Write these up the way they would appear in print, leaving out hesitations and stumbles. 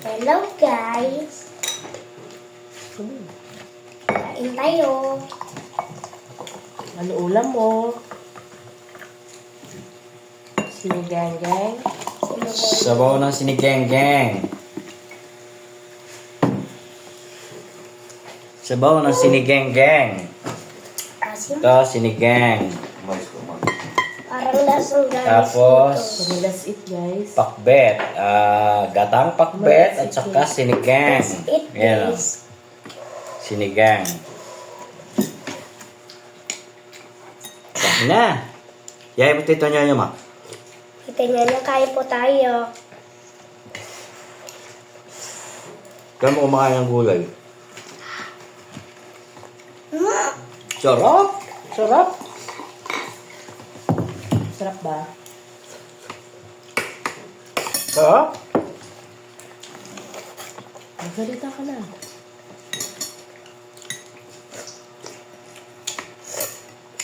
Hello guys! Kain tayo. Ano ulam mo? Sinigang-gang? Sabaw ng sinigang-gang. Sabaw ng sinigang-gang. Asim. Ito, sinigang. Parang lasang gamis Tapos, So, that's it, guys. pakbet. Gatang pakbet at saka sinigang. That's it Ayan, oh. guys. Sinigang. Kain na. Yaya mo tito niya ma. Kita nyo na, kain po tayo. Kaya mo kumakain ng gulay. Hmm? Sarap. Sarap. Sarap ba? Sarap. Magsalita ka na.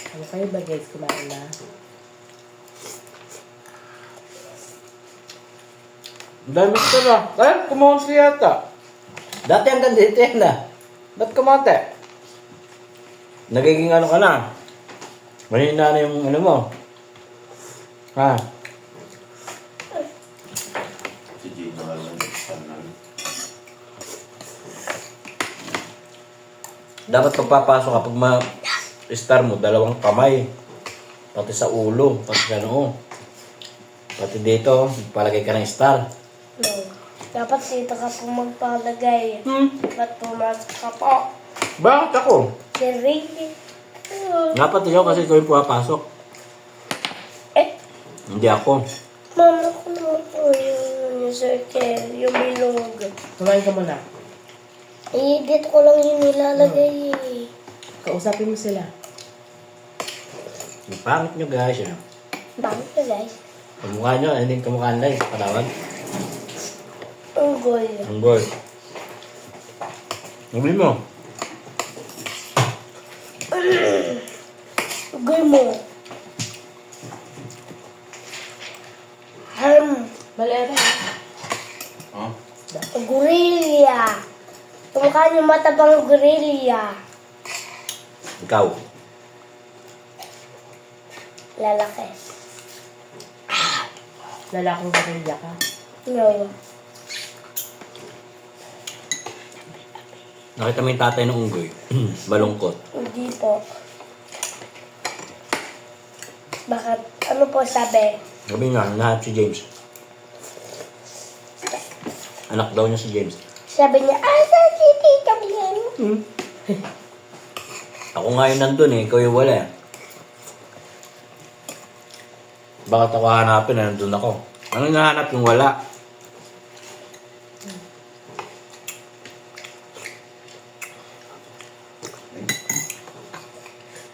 Ano kayo ba, guys? Kumain na? Ang dami ka na. Ay, kumonsi yata. Dati hanggang dito yan na. Ba't kumonte? Nagiging ano ka na. Mahina na yung ano mo. Ha? Dapat pagpapasok kapag ma-star mo, dalawang kamay. Pati sa ulo, pati sa noo. Pati dito, palagay ka ng star. No. Dapat dito ka po magpalagay. Ba't pumasok ka po? Bakit ako? Si Ricky. Dapat ikaw kasi ikaw yung pumapasok. Eh, Hindi ako. mama ko naman po yung circle, yung bilog. Kumain ka muna. Eh, dito ko lang yung nilalagay eh. Kausapin mo sila. Ang pangit nyo guys. Bakit ka guys? Kamukha nyo, hindi kamukha nila eh. Patawad. Unggoy. Ang goal. Sabi mo. Unggoy mo. Mali ata. Oh. Gorilla. Tumukha yung matabang gorilla. Ikaw. Lalaki. Lalaking gorilla ka. No. Nakita mo yung tatay ng unggoy. Malungkot. Hindi po. Bakit? Ano po sabi? Sabi nga, nahanap si James. Anak daw niya si James. Sabi niya, saan si Tita Bien? Ako nga yung nandun eh, ikaw yung wala eh. Bakit ako hanapin na nandun ako? Ano nahanap yung wala?